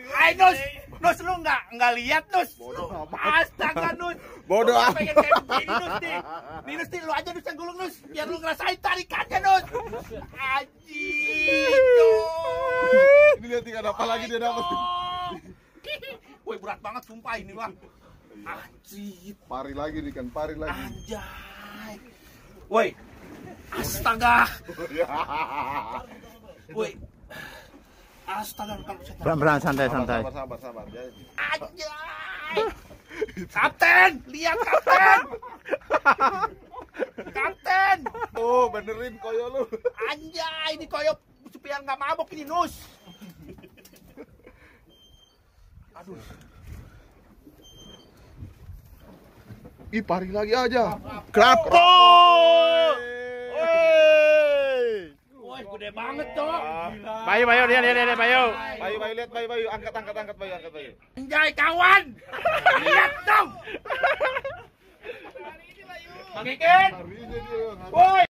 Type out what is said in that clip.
Hai Nus, Nus lu nggak lihat Nus? Astaga Nus. Bodoh amat. Pengen kayak begini Nus nih. Nih Nus nih, lu aja Nus yang gulung Nus, biar lu ngerasain tarikannya Nus. Anjing. Ini lihat tinggal apa lagi dia dapat. Woi berat banget sumpah ini bang. Anjir. Pari lagi nih kan, pari lagi. Anjay. Woi. Astaga. Woi. Astaga kalau saya. Pelan-pelan, santai-santai. Sabar. Anjay. Kapten, lihat kapten. Kapten. Oh, benerin koyo lu. Anjay, ini koyo supaya nggak mabok ini Nus. Aduh. Ih, pari lagi aja. Krapo. Woi, gede banget, Cok. Bayu, lihat, Bayu. Bayu, lihat Bayu. Angkat Bayu. Anjay, kawan. Lihat dong. Bang Ikin. Woi.